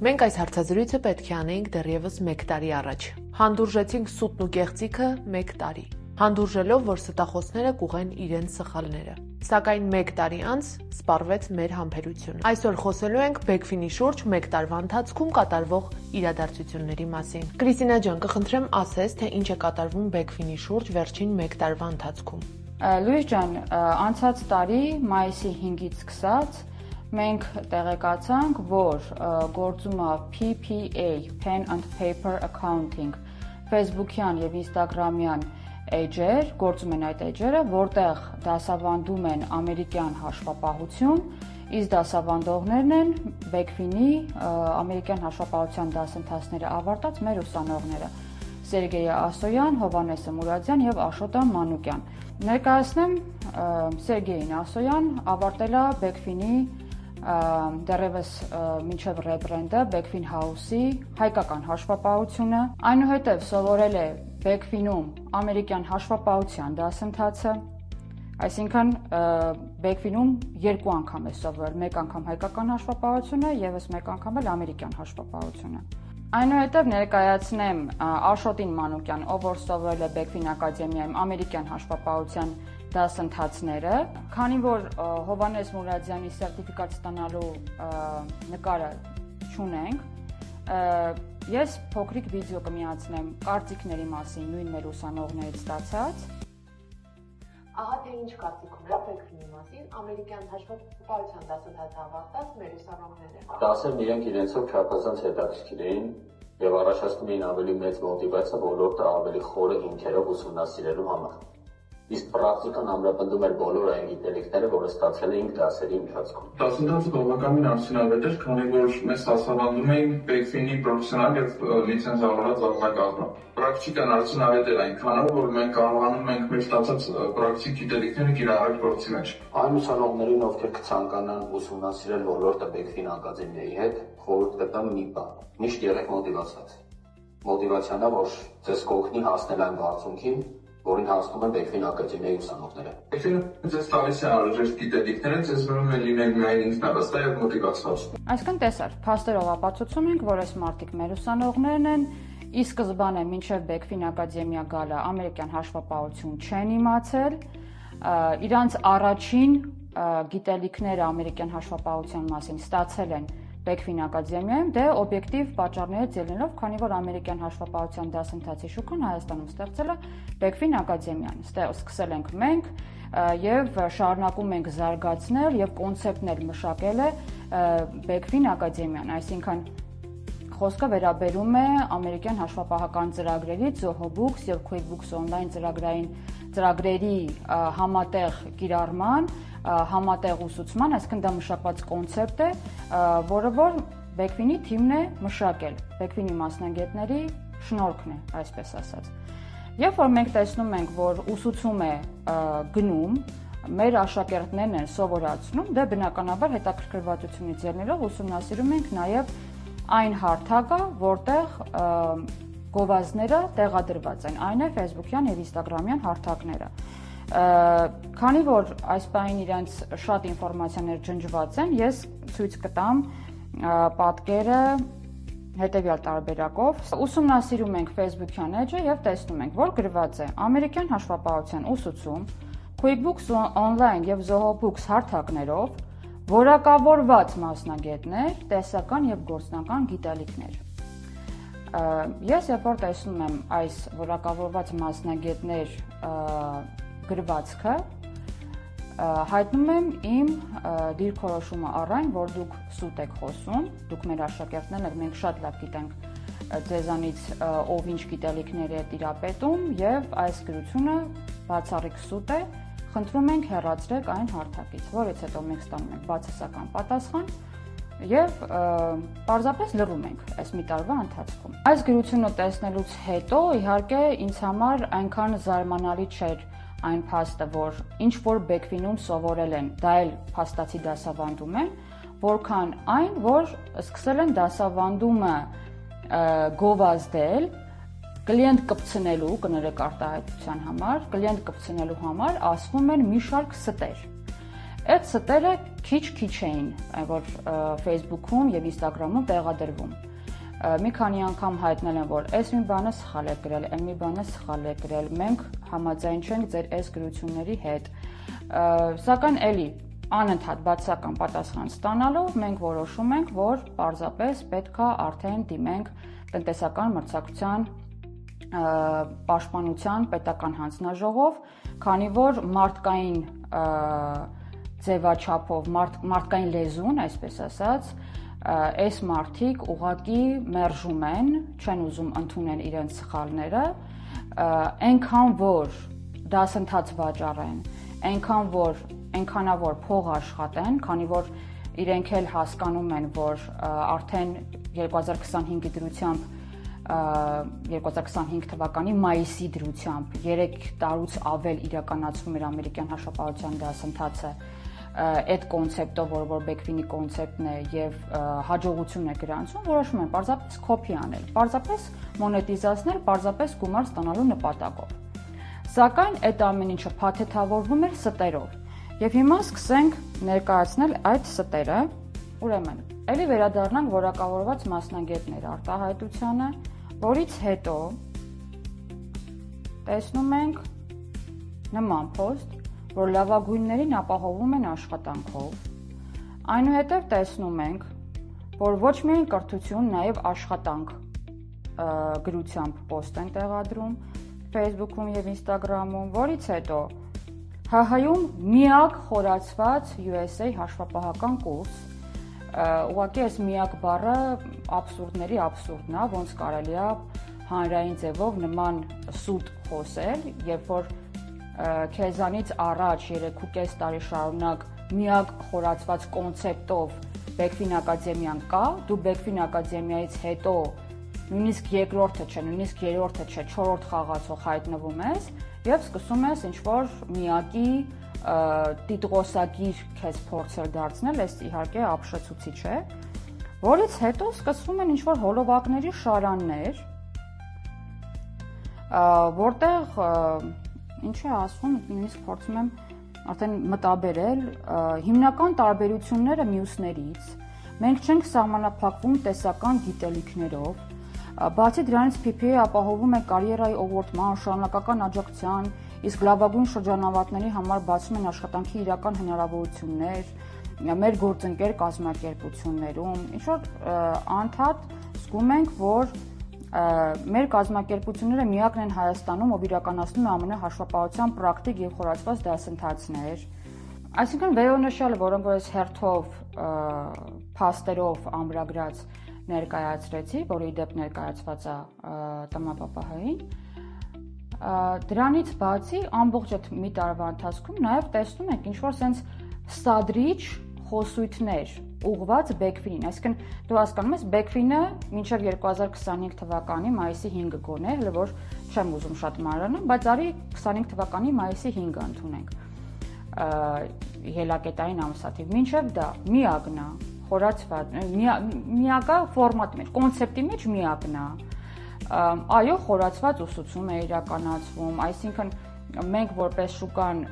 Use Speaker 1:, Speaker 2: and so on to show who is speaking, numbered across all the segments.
Speaker 1: Մենք այս հարցազրույցը պետք է անեինք դեռևս 1 տարի առաջ։ Հանդուրժեցինք սուտն ու կեղծիքը 1 տարի։ Հանդուրժելով, որ ստախոսները կուղեն իրենց սխալները։ Սակայն 1 տարի անց սպառվեց մեր համբերությունը։ Այսօր խոսելու ենք Բեքֆինի շուրջ 1 տարվա ընթացքում կատարվող իրադարձությունների մասին։ Կրիստինա ջան, կխնդրեմ ասես, թե ինչ է կատարվում Բեքֆինի շուրջ վերջին 1 տարվա ընթացքում։
Speaker 2: Լուիզ ջան, անցած տարի մայիսի 5-ից սկսած մենք տեղեկացանք, որ գործում է PPA, Pen and Paper Accounting, Facebook-յան եւ Instagram-յան էջեր, գործում են այդ էջերը, որտեղ դասավանդում են ամերիկյան հաշվապահություն, իսկ դասավանդողներն են Բեքֆինի ամերիկյան հաշվապահության դասընթացները ավարտած մեր ուսանողները՝ Սերգեյ Ասոյան, Հովհաննես Մուրադյան եւ Աշոտա Մանուկյան։ Ներկայացնեմ Սերգեյ Ասոյան ավարտել է Բեքֆինի դեռևս մինչև ռեբրենդը Backfin House-ի հայկական հաշվապահությունը, այնուհետև սովորել է Backfin-ում ամերիկյան հաշվապահության դասընթացը, այսինքն Backfin-ում 2 անգամ է սովորել, 1 անգամ հայկական հաշվապահությունը, ևս 1 անգամ էլ ամերիկյան հաշվապահությունը։ Այնուհետև ներկայացնեմ Աշոտին Մանուկյան, ով որ սովորել է Backfin Ակադեմիայում ամերիկյան հաշվապահության դասընթացները, քանի որ Հովհաննես Մուրադյանի սերտիֆիկատ ստանալու նկարը չունենք, ես փոքրիկ վիդեո կմիացնեմ կարծիքների մասին նույն մեր ուսանողներից ստացած։
Speaker 1: Ահա թե ինչ կարծիք ունեք Բեքֆինի մասին, ամերիկյան հաշվապահության դասընթացը ավարտած մեր ուսանողները։
Speaker 3: Դասերն իրենք իրենցով չափազանց հետաքրքիր էին եւ առաջացնում էին ավելի մեծ մոտիվացիա ոլորտը ավելի խորը հիմքերով ուսումնասիրելու համար։ Իսկ պրակտիկան ամրապնդում էր բոլոր այն գիտելիքները, որը ստացել էինք դասերի ընթացքում։
Speaker 4: Դասընթացը բավականին արդյունավետ էր, քանի որ մեզ դասավանդում էին Backfin-ի պրոֆեսիոնալ եւ լիցենզավորված անձնակազմը։ Պրակտիկան արդյունավետ էր այնքանով, որ մենք կարողանում ենք մեր ստացած պրակտիկ գիտելիքները կիրառել գործի մեջ։
Speaker 3: Այն ուսանողներին, ովքեր կցանկանան ուսումնասիրել ոլորտը Backfin Ակադեմիայի հետ, խորհուրդ կտամ մի բան՝ միշտ եղեք մոտիվացված։ Մոտիվացիան է, որ ձեզ կօգնի հասնել այն բարձունքին, որին հասնում են Backfin Ակադեմիայի ուսանողները։
Speaker 4: Backfin-ը ձեզ տալիս է անհրաժեշտ գիտելիքները, ձեզ վրում է լինել միայն ինքնավստահ եւ մոտիվացված։
Speaker 2: Այսինքն տեսար, փաստերով ապացուցում ենք, որ այս մարդիկ մեր ուսանողներն են, ի սկզբանե մինչև Backfin Ակադեմիա գալը ամերիկյան հաշվապահություն չեն իմացել, իրանց առաջին գիտելիքները ամերիկյան հաշվապահության մասին ստացել են Backfin Ակադեմիայում, դե օբյեկտիվ պատճառներից ելնելով, քանի որ ամերիկյան հաշվապահության դասընթացի շուկան Հայաստանում ստեղծել է Backfin Ակադեմիան։ Սկսել ենք մենք եւ շարունակում ենք զարգացնել եւ կոնցեպտներ մշակել է Backfin Ակադեմիան, այսինքն խոսքը վերաբերում է ամերիկյան հաշվապահական ծրագրերի Zoho-Books եւ QuickBooks Online ծրագրերի համատեղ կիրառման, համատեղ ուսուցման, այսինքն դա մշակված կոնցեպտ է, որը որ Backfin-ի թիմն է մշակել, Backfin-ի մասնագետների շնորհքն է, այսպես ասած։ Երբ որ մենք տեսնում ենք, որ ուսուցում է գնում, մեր աշակերտներն են սովորացնում, դե բնականաբար հետաքրքրվածությունից ելնելով ուսումնասիրում ենք նաև այն հարթակը, որտեղ գովազդները տեղադրված են, այն է Facebook-յան եւ Instagram-յան հարթակները։ Քանի որ այս պահին իրենց շատ ինֆորմացիաներ ջնջված են, ես ցույց կտամ պատկերը հետևյալ տարբերակով։ Ուսումնասիրում ենք Facebook-յան էջը եւ տեսնում ենք, որ գրված է ամերիկյան հաշվապահության ուսուցում, QuickBooks Online եւ Zoho-Books հարթակներով որակավորված մասնագետներ, տեսական եւ գործնական գիտելիքներ։ Ես երբ որ տեսնում եմ այս որակավորված մասնագետներ գրվածքը, հայտնում եմ իմ դիրքորոշումը առայն, որ դուք սուտ եք խոսում, դուք մեր աշակերտներն եք, մենք շատ լավ գիտենք ձեզանից ով ինչ գիտելիքներ է տիրապետում եւ այս գրությունը բացառիկ սուտ է, խնդրում ենք հեռացրեք այն հարթակից, որից հետո մենք ստանում ենք բացասական պատասխան եւ պարզապես լռում ենք այս մի տարվա ընթացքում։ Այս գրությունը տեսնելուց հետո իհարկե ինձ համար այնքան զարմանալի չէր այն փաստը, որ ինչ որ Backfin-ում սովորել են, դա էլ փաստացի դասավանդում են, որքան այն, որ սկսել են դասավանդումը գովազդել կլիենտ կպցնելու, կներեք արտահայտության համար, կլիենտ կպցնելու համար ասվում են մի շարք ստեր։ Այդ ստերը քիչ էին, որ Facebook-ում եւ Instagram-ում տեղադրվում։ Մի քանի անգամ հայտնել են, որ այս մի բանը սխալ է գրել, այն մի բանը սխալ է գրել, մենք համաձայն չենք ձեր այս գրությունների հետ։ Սակայն էլի անընդհատ բացական պատասխան ստանալով մենք որոշում ենք, որ պարզապես պետք է արդեն դիմենք տնտեսական մրցակցության պաշտպանության պետական հանձնաժողով, քանի որ մարդկային ձևաչափով, մարդկային լեզուն, այսպես ասած, այս մարդիկ ուղղակի մերժում են, չեն ուզում ընդունեն իրենց սխալները, այնքան որ դասընթաց վաճառեն, այնքանավոր փող աշխատեն, քանի որ իրենք էլ հասկանում են, որ արդեն 2025-ի դրությամբ 2025 թվականի մայիսի դրությամբ 3 տարուց ավել իրականացվում էր ամերիկյան հաշվապահության դասընթացը այդ կոնցեպտով, որ Բեքֆինի կոնցեպտն է եւ հաջողություն է գրանցում, որոշում են պարզապես կոպի անել, պարզապես մոնետիզացնել, պարզապես գումար ստանալու նպատակով։ Սակայն այդ ամեն ինչը փաթեթավորվում էր ստերով։ Եվ հիմա սկսենք ներկայացնել այդ ստերը, ուրեմն, ելի վերադառնանք որակավորված մասնագետներ արտահայտությանը, որից հետո տեսնում ենք նման post, որ լավագույններին ապահովում են աշխատանքով, այնուհետև տեսնում ենք, որ ոչ միայն կրթություն, նաև աշխատանք գրությամբ post են տեղադրում Facebook-ում եւ Instagram-ում, որից հետո ՀՀ-ում միակ խորացված USA հաշվապահական կուրս, ուղղակի այս միակ բառը աբսուրդների աբսուրդն է, ոնց կարելի է հանրային ձևով նման սուտ խոսել, երբ որ քեզանից առաջ 3.5 տարի շարունակ միակ խորացված կոնցեպտով Բեքֆին ակադեմիան կա, դու Բեքֆին ակադեմիայից հետո նույնիսկ երկրորդը չէ, նույնիսկ երրորդը չէ, չորրորդ խաղացող հայտնվում ես եւ սկսում ես ինչ-որ միակի տիտղոսագիր քեզ փորձել դարձնել, այս իհարկե ապշեցուցիչ է, որից հետո սկսվում են ինչ-որ հոլովակների շարաններ, որտեղ ինչ է ասվում, նույնիսկ փորձում եմ արդեն մտաբերել, հիմնական տարբերությունները մյուսներից, մենք չենք սահմանափակվում տեսական գիտելիքներով, բացի դրանից PPA ապահովում է կարիերայի ուղղորդման, շարունակական աջակցության, իսկ լավագույն շրջանավարտների համար բացում են աշխատանքի իրական հնարավորություններ, մեր գործընկեր կազմակերպություններում, ինչ-որ անդադ զգում ենք, որ մեր կազմակերպությունները միակն են Հայաստանում, ով իրականացնում է ԱՄՆ հաշվապահության պրակտիկ եւ խորացված դասընթացներ։ Այսինքն վերոնշյալը, որոնք ես հերթով փաստերով ամրագրած ներկայացրեցի, որը իդեպ ներկայացված է ՏՄՊՊՀ-ին, դրանից բացի ամբողջ այդ մի տարվա ընթացքում նաև տեսնում ենք ինչ-որ sense սադրիչ խոսույթներ ուղղված Բեքֆինին, այսինքն դու հասկանում ես Բեքֆինը մինչև 2025 թվականի մայիսի 5-ը գոնե, հələ որ չեմ ուզում շատ մանրանալ, բայց արի 25 թվականի մայիսի 5-ը ընդունենք հելակետային ամսաթիվ, մինչև դա միակն է, խորացված, միակը ֆորմատի մեջ, կոնցեպտի մեջ միակն է, այո, խորացված ուսուցում է իրականացվում, այսինքն մենք որպես շուկան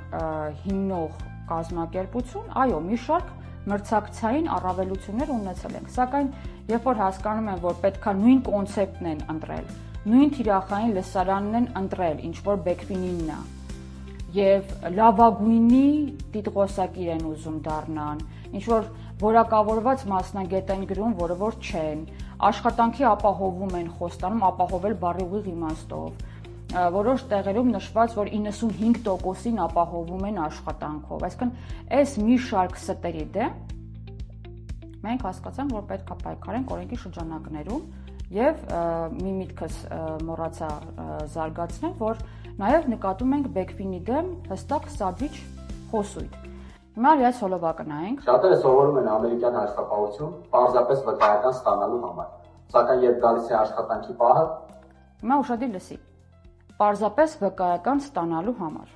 Speaker 2: հիմնող կազմակերպություն, այո, մի շարք մրցակցային առավելություններ ունեցել ենք, սակայն երբ որ հասկանում են, որ պետքա նույն կոնցեպտն են ընտրել, նույն թիրախային լսարանն են ընտրել, ինչ որ Բեքֆինինն է, եւ լավագույնի տիտղոսակիր են ուզում դառնան, ինչ որ որակավորված մասնագետ են գրում, որը որ չեն, աշխատանքի ապահովում են խոստանում, ապահովել բառի ուղիղ իմաստով, որոշ տեղերում նշված, որ 95%-ին ապահովում են աշխատանքով, այսինքն այս մի շարք ստերի դեմ մենք հասկացանք, որ պետք է պայքարենք օրենքի շրջանակներում եւ մի միտքս մոռացա զարգացնել, որ նաեւ նկատում ենք Բեքֆինի դեմ հստակ սադրիչ խոսույթ։ Հիմա ես հոլովակը նայենք։
Speaker 3: Շատերը սովորում են ամերիկյան հաշվապահություն պարզապես վկայական ստանալու համար, սակայն երբ գալիս է աշխատանքի պահը,
Speaker 2: հիմա ուշադիր լսի, պարզապես վկայական ստանալու համար։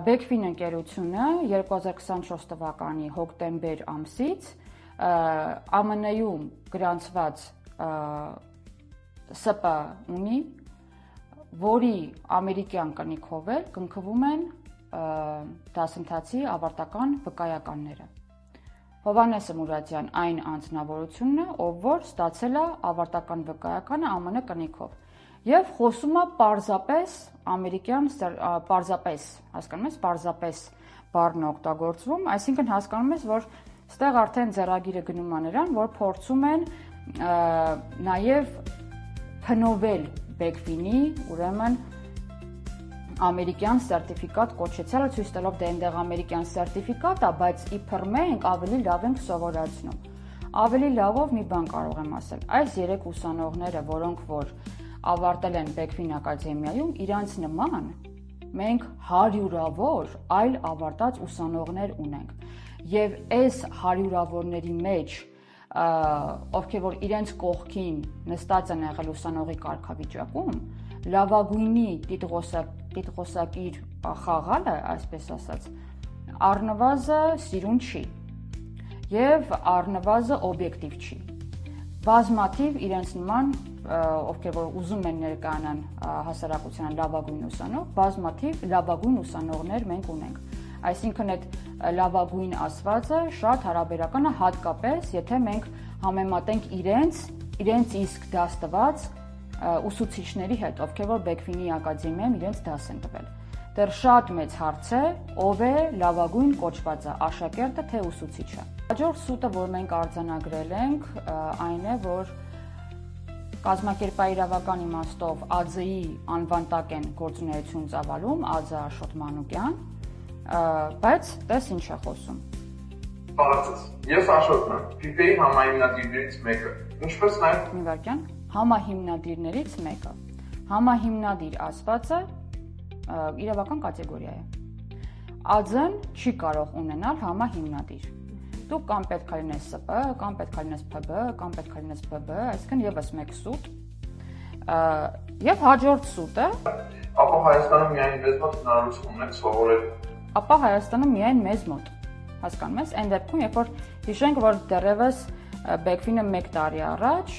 Speaker 2: Բեքֆին ընկերությունը 2024 թվականի հոկտեմբեր ամսից ԱՄՆ-ում գրանցված ՍՊ ունի, որի ամերիկյան կնիքով էլ կնքվում են դասընթացի ավարտական վկայականները։ Հովհաննես Մուրադյան այն անձնավորությունն է, ով որ ստացել է ավարտական վկայականը ԱՄՆ կնիքով եւ խոսում է պարզապես ամերիկյան պարզապես բառն օգտագործվում, այսինքն հասկանում ես, որ ստեղ արդեն ձեռագիրը գնում է նրան, որ փորձում են նաեւ փնովել Բեքֆինի, ուրեմն ամերիկյան սերտիֆիկատ կոչեցյալը ցույց տալով դե այնտեղ ամերիկյան սերտիֆիկատ է, բայց իբր մենք ավելի լավ ենք սովորացնում։ Ավելի լավով մի բան կարող եմ ասել։ Այս 3 ուսանողները, որոնք որ ավարտել են Բեքֆին ակադեմիայում, իրանց նման մենք հարյուրավոր այլ ավարտած ուսանողներ ունենք։ Եվ այս հարյուրավորների մեջ ովքեր որ իրենց կողքին նստած են եղել ուսանողի կարգավիճակում, լավագույնի տիտղոսակիր խաղալը, այսպես ասած, առնվազը սիրուն չի եւ առնվազը օբյեկտիվ չի։ Բազմաթիվ իրենց նման, ովքեր որ ուզում են ներկայանան հասարակության լավագույն ուսանող, բազմաթիվ լավագույն ուսանողներ մենք ունենք։ Այսինքն այդ լավագույն ասվածը շատ հարաբերական է հատկապես, եթե մենք համեմատենք իրենց իսկ դաս տված ուսուցիչների հետ, ովքեր որ Բեքֆինի ակադեմիայում իրենց դաս են տվել։ Դեռ շատ մեծ հարց է, ով է լավագույն կոչվածը, աշակերտը թե ուսուցիչը։ Հաջորդ սուտը, որ մենք արձանագրել ենք, այն է, որ կազմակերպաիրավական իմաստով ԱՁ-ի անվան տակ են գործունեություն ծավալում, ԱԶ Աշոտ Մանուկյան, բայց տես ինչ է խոսում։
Speaker 4: Բարձր։ Ես Աշոտն եմ, PPA-ի համահիմնադիրներից մեկը։ Ինչպես նաև
Speaker 2: մի վարքյան, համահիմնադիրներից մեկը։ Համահիմնադիր ասվածը իրավական կատեգորիա է։ ԱԶ-ն չի կարող ունենալ համահիմնադիր։ Դու կամ պետք է լինես ՍՊ, կամ պետք է լինես ՓԲ, կամ պետք է լինես ԲԲ, այսինքն եւս մեկ սուտ։ Եվ հաջորդ սուտը,
Speaker 4: ապա Հայաստանում միայն մեզ մոտ հնարավորություն ունենք սովորել։
Speaker 2: Ապա Հայաստանում միայն մեզ մոտ։ Հասկանում ես, այն դեպքում, երբ որ հիշենք, որ դեռևս Բեքֆինը 1 տարի առաջ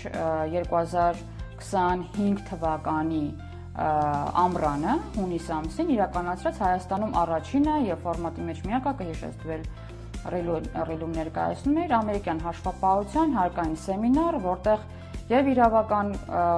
Speaker 2: 2025 թվականի ամռանը, հունիս ամսին իրականացրած Հայաստանում առաջինը եւ ֆորմատի մեջ միակը կհիշեցվել ռիլում ներկայացնում էր ամերիկյան հաշվապահության հարկային սեմինար, որտեղ եւ իրավական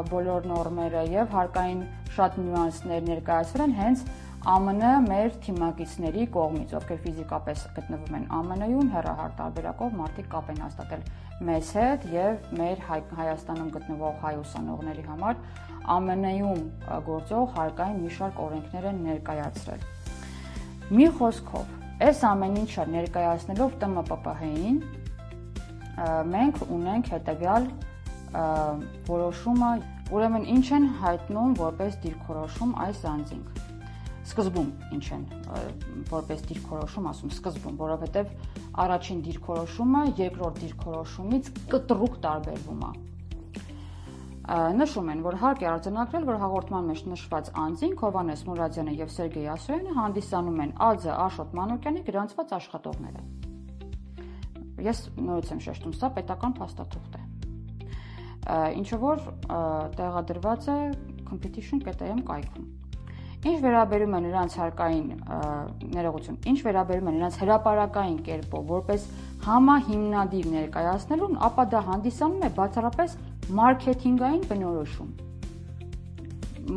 Speaker 2: բոլոր նորմերը եւ հարկային շատ նյուանսներ ներկայացվել են հենց ԱՄՆ մեր թիմակիցների կողմից, ովքեր ֆիզիկապես գտնվում են ԱՄՆ-ում, հեռահար տարբերակով մարդիկ կապ են հաստատել մեզ հետ եւ մեր Հայաստանում գտնվող հայ ուսանողների համար ԱՄՆ-ում գործող հարկային մի շարք օրենքներ են ներկայացրել։ Մի խոսքով, այս ամեն ինչը ներկայացնելով ՏՄՊՊՀ-ին մենք ունենք հետեւյալ որոշումը, ուրեմն ինչ են հայտնում որպես դիրքորոշում այս անձինք։ Սկզբում ինչ են որպես դիրքորոշում ասում սկզբում, որովհետև առաջին դիրքորոշումը երկրորդ դիրքորոշումից կտրուկ տարբերվում է։ Նշում են, որ հարկ է արձանագրել, որ հաղորդման մեջ նշված անձինք Հովհաննես Մուրադյանը եւ Սերգեյ Ասոյանը հանդիսանում են ԱԶ Աշոտ Մանուկյանի գրանցված աշխատողները։ Ես նորից եմ շեշտում, սա պետական փաստաթուղթ է։ Ինչը որ տեղադրված է competition.am կայքում։ Ինչ վերաբերում է նրանց հարկային ներողություն, ինչ վերաբերում է նրանց հրապարակային կերպով, որպես համահիմնադիր ներկայացնելուն, ապա դա հանդիսանում է բացառապես մարքեթինգային բնորոշում։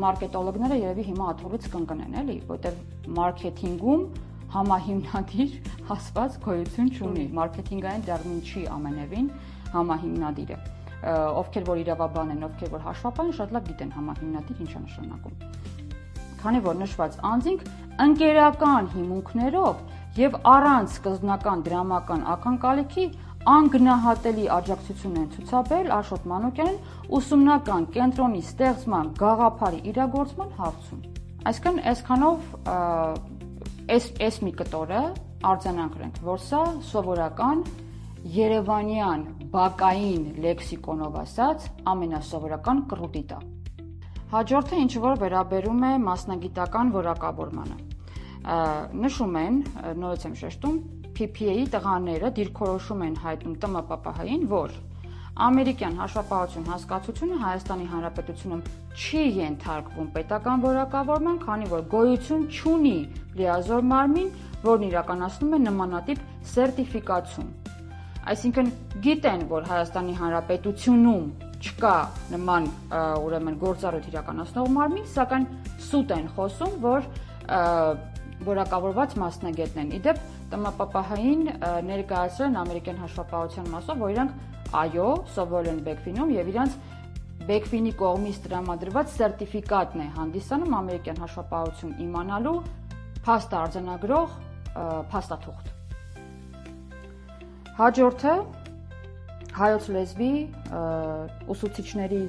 Speaker 2: Մարքետոլոգները երևի հիմա աթոռից կընկնեն, էլի, որտեղ մարքեթինգում համահիմնադիր ասված գոյություն չունի։ Մարքեթինգային տերմին չի ամենևին համահիմնադիրը։ Ովքեր որ իրավաբան են, ովքեր որ հաշվապահ են, շատ լավ գիտեն համահիմնադիր ինչ է նշանակում։ Քանի որ նշված անձինք ընկերական հիմունքներով եւ առանց սկզբնական դրամական ակնկալիքի անգնահատելի աջակցություն են ցուցաբերել Աշոտ Մանուկյանին ուսումնական կենտրոնի ստեղծման գաղափարի իրագործման հարցում։ Այսինքն այսքանով այս մի կտորը արձանագրենք, որ սա սովորական երևանյան բակային լեքսիկոնով ասած ամենասովորական կռուտիտ է։ Հաջորդը ինչ որ վերաբերում է մասնագիտական որակավորմանը։ Նշում են, նորից եմ շեշտում, PPA-ի տղաները դիրքորոշում են հայտնում ՏՄՊՊՀ-ին, որ ամերիկյան հաշվապահություն հասկացությունը Հայաստանի Հանրապետությունում չի ենթարկվում պետական որակավորման, քանի որ գոյություն չունի լիազոր մարմին, որն իրականացնում է նմանատիպ սերտիֆիկացում։ Այսինքն գիտեն, որ Հայաստանի Հանրապետությունում չկա նման ուրեմն գործառույթ իրականացնող մարմին, սակայն սուտ են խոսում, որ որակավորված մասնագետն են։ Իդեպ ՏՄՊՊՀ-ին ներկայացրել են ամերիկյան հաշվապահության մասով, որ իրանք այո, սովորել են Բեքվինում եւ իրանք Բեքվինի կողմից տրամադրված սերտիֆիկատն է հանդիսանում ամերիկյան հաշվապահություն իմանալու փաստ արձանագրող փաստաթուղթ։ Հաջորդը հայոց լեզվի ուսուցիչների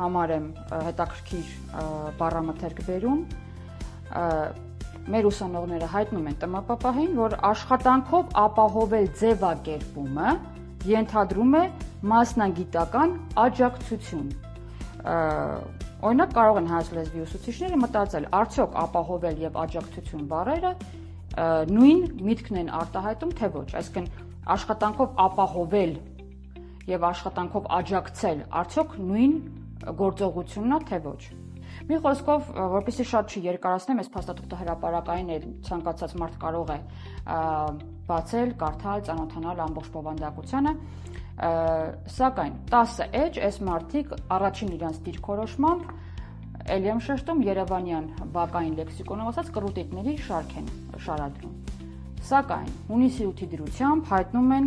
Speaker 2: համար եմ հետաքրքիր բառամթերք բերում։ Մեր ուսանողները հայտնում են ՏՄՊՊՀ-ին, որ աշխատանքով ապահովել ձևակերպումը ենթադրում է մասնագիտական աջակցություն։ Օրինակ կարող են հայոց լեզվի ուսուցիչները մտածել, արդյոք ապահովել եւ աջակցություն բառերը նույն միտքն են արտահայտում, թե ոչ, այսինքն աշխատանքով ապահովել եւ աշխատանքով աջակցել, արդյոք նույն գործողությունն է, թե ոչ։ Մի խոսքով, որպեսզի շատ չերկարացնեմ, այս փաստաթուղթը հրապարակային է, ցանկացած մարդ կարող է բացել, կարդալ, ծանոթանալ ամբողջ բովանդակությանը, սակայն 10 էջ այս մարդիկ առաջին իրանց դիրքորոշմամբ ելի եմ շեշտում Երևանյան բակային լեքսիկոնով ասած կռուտիկների շարք են շարադրում։ Սակայն հունիսի 8-ի դրությամբ հայտնում են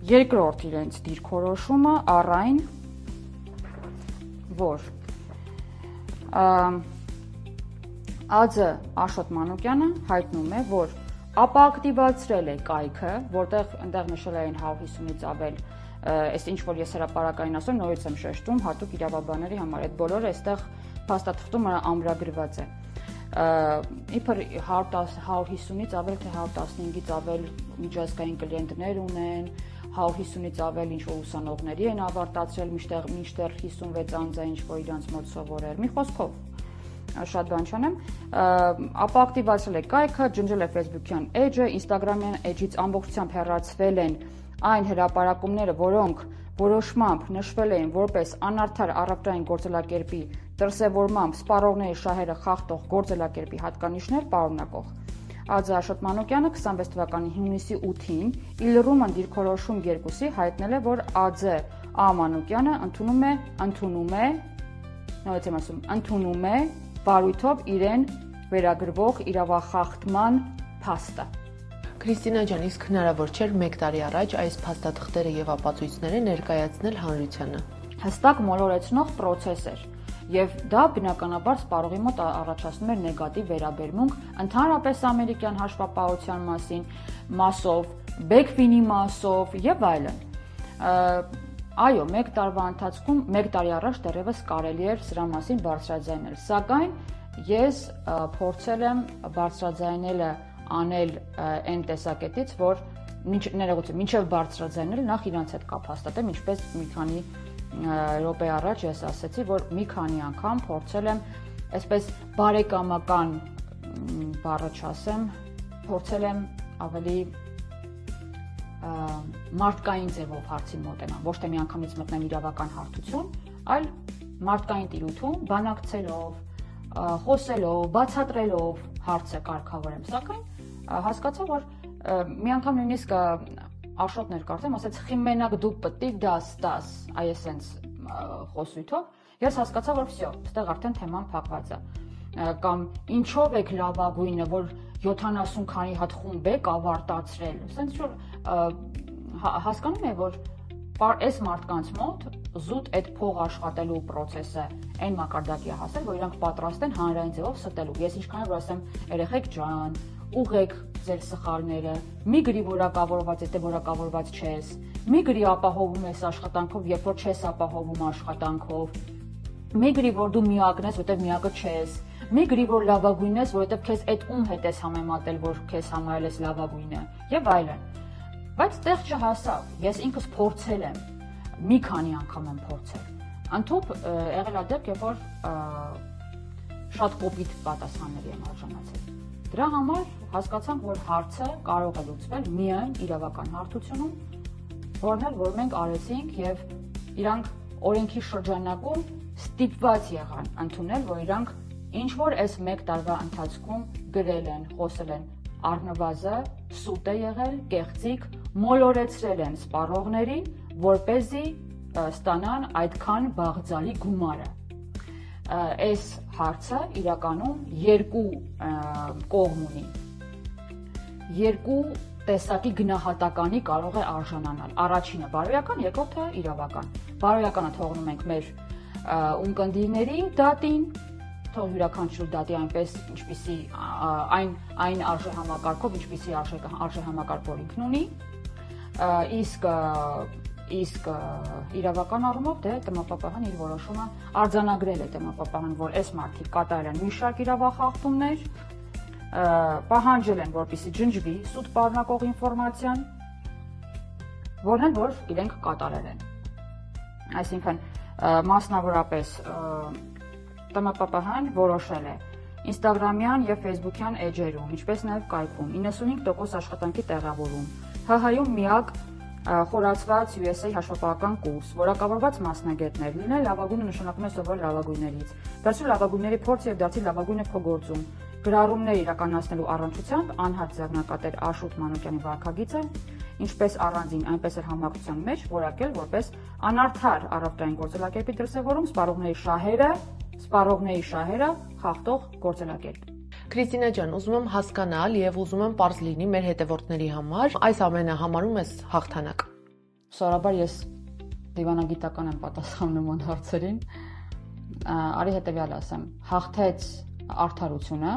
Speaker 2: երկրորդ իրենց դիրքորոշումը առ այն, որ ԱՁ Աշոտ Մանուկյանը հայտնում է, որ ապակտիվացրել է կայքը, որտեղ այնտեղ նշել էին 150-ից ավել, այս ինչ որ ես հրապարակային ասում, նորից եմ շեշտում, հատուկ իրավաբանների համար այդ բոլորը այստեղ փաստաթղթում ամրագրված է։ Իբր 150-ից ավել, թե 115-ից ավել միջազգային կլիենտներ ունեն, 150-ից ավել ինչ որ ուսանողների են ավարտացրել, մինչդեռ 56 անձ է ինչ որ իրանց մոտ սովորել։ Մի խոսքով շատ բան չանեմ, ապակտիվացրել է կայքը, ջնջել է Facebook-յան էջը, Instagram-յան էջից ամբողջությամբ հեռացվել են այն հրապարակումները, որոնք որոշմամբ նշվել էին որպես անարդար առևտրային գործելակերպի դրսևորմամբ սպառողների շահերը խախտող գործելակերպի հատկանիշներ պարունակող։ ԱԶ Աշոտ Մանուկյանը 26 թվականի հունիսի 8-ին Իլրումն դիրքորոշում 2-ի հայտնել է, որ ԱԶ Մանուկյանը ընդունում է բարույթով իրեն վերագրվող իրավախախտման փաստը։
Speaker 1: Քրիստինա ջան, իսկ հնարավոր չէր 1 տարի առաջ այս փաստաթղթերը եւ ապացույցները ներկայացնել հանրությանը։
Speaker 2: Հստակ մոլորեցնող process էր, եւ դա բնականաբար սպառողի մոտ առաջացնում էր նեգատիվ վերաբերմունք ընդհանրապես ամերիկյան հաշվապահության մասին, մասով, Բեքվինի մասով եւ այլն։ Այո, 1 տարվա ընթացքում 1 տարի առաջ դեռևս կարելի էր սրա մասին բարձրաձայնել, սակայն ես փորձել եմ բարձրաձայնելը անել այն տեսակետից, որ մինչև բարձրաձայնել նախ իրանց հետ կապ հաստատեմ, ինչպես մի քանի րոպե առաջ ես ասացի, որ մի քանի անգամ փորձել եմ այսպես բարեկամական բառը չասեմ, փորձել եմ ավելի մարդկային ձևով հարցի մոտենամ, ոչ թե միանգամից մտնեմ իրավական հարթություն, այլ մարդկային տիրույթում, բանակցելով, խոսելով, բացատրելով հարցը կարգավորեմ, սակայն հասկացա, որ մի անգամ նույնիսկ Աշոտն էր կարծեմ, ասաց «Խիմենակ դու պտիկ դաս», այ էսենց խոսույթով, ես հասկացա, որ վсё, այստեղ արդեն թեման փակված է, կամ ինչով եք լավագույնը, որ 70 քանի հատ խումբ եք ավարտացրել, ասենց որ հասկանում եմ, որ այս մարդկանց մոտ զուտ այդ փող աշխատելու process-ը այն մակարդակի է հասել, որ իրանք պատրաստ են հանրային ձևով ստելու։ Ես ինչքան որ ասեմ, երեխեք ջան, ուղեք ձեր սխալները, մի գրի որակավորված, եթե որակավորված չես, մի գրի ապահովում ես աշխատանքով, երբ որ չես ապահովում աշխատանքով, մի գրի որ դու միակն ես, որտեղ միակը չես, մի գրի որ լավագույնն ես, որովհետև քեզ այդ ում հետ ես համեմատել, որ քեզ համարել ես լավագույնը, եւ այլն։ Բայց տեղ չհասավ, ես ինքս փորձել եմ, մի քանի անգամ եմ փորձել։ Ընդհանուր եղել է դեպք, երբ որ շատ կոպիտ պատասխանների եմ արժանացել։ Դրա համար հասկացանք, որ հարցը կարող է լուծվել միայն իրավական հարթությունում, որն էլ որ մենք արեցինք եւ իրանք օրենքի շրջանակում ստիպված եղան ընդունել, որ իրանք ինչ որ այս 1 տարվա ընթացքում գրել են, խոսել են, առնվազը սուտ է եղել, կեղծիք, մոլորեցրել են սպառողներին, որպեսզի ստանան այդքան բաղձալի գումարը։ Այս հարցը իրականում երկու կողմ ունի։ Երկու տեսակի գնահատականի կարող է արժանանալ։ Առաջինը բարոյական, երկրորդը իրավական։ Բարոյականը թողնում ենք մեր ունկնդիրների դատին, թող յուրաքանչյուր դատի այնպես, ինչպիսի այն արժեհամակարգով, ինչպիսի արժեհամակարգ որ ինքն ունի, իսկ իրավական առումով դե ՏՄՊՊՀ-ն իր որոշումը արձանագրել է ՏՄՊՊՀ-ն, որ այս մարդիկ կատարել են մի շարք իրավախախտումներ, պահանջել են, որպեսզի ջնջվի սուտ պարունակող ինֆորմացիան, որն են, որ իրենք կատարել են։ Այսինքն, մասնավորապես ՏՄՊՊՀ-ն որոշել է Instagram-յան եւ Facebook-յան էջերում, ինչպես նաեւ Skype-ում 95% աշխատանքի տեղավորում, ՀՀ-ում միակ խորացված USA հաշվապահական կուրս, որակավորված մասնագետներ, լինել լավագույնը նշանակում է սովոր լավագույններից, դարձել լավագույնների փորձ եւ դարձել լավագույնը քո գործում, գրառումներ իրականացնելու առնչությամբ անհատ ձեռնարկատեր Աշոտ Մանուկյանի վարքագիծը, ինչպես առանձին, այնպես էլ համակցության մեջ որակել որպես անարդար առևտրային գործելակերպի դրսևորում սպառողների շահերը խախտող գործելակերպ։
Speaker 1: Քրիստինա ջան, ուզում եմ հասկանալ եւ ուզում եմ պարզ լինի մեր հետևորդների համար, այս ամենը համարում ես հաղթանակ։
Speaker 2: Սովորաբար ես դիվանագիտական եմ պատասխանում նման հարցերին։ Արի հետեւյալը ասեմ, հաղթեց արդարությունը,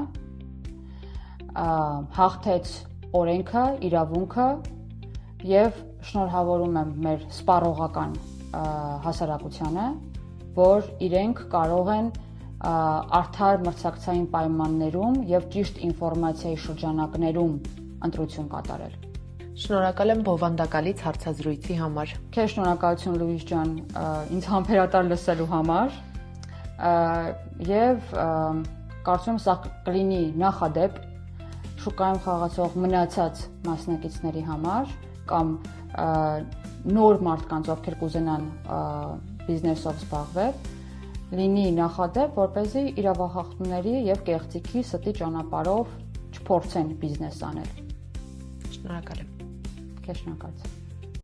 Speaker 2: հաղթեց օրենքը, իրավունքը եւ շնորհավորում եմ մեր սպառողական հասարակությանը, որ իրենք կարող են արդար մրցակցային պայմաններում եւ ճիշտ ինֆորմացիայի շրջանակներում ընտրություն կատարել։
Speaker 1: Շնորհակալ եմ բովանդակալից հարցազրույցի համար։
Speaker 2: Քեզ շնորհակալություն Լուիզ ջան, ինձ համբերատար լսելու համար եւ կարծում եմ սա կլինի նախադեպ շուկայում խաղացող մնացած մասնակիցների համար կամ նոր մարդկանց, ովքեր կուզենան բիզնեսով զբաղվել, լինի նախադեպ, որպեսզի իրավախախտումների եւ կեղծիքի ստի ճանապարհով չփորձեն բիզնես անել։
Speaker 1: Շնորհակալ եմ։
Speaker 2: Քեզ շնորհակալություն։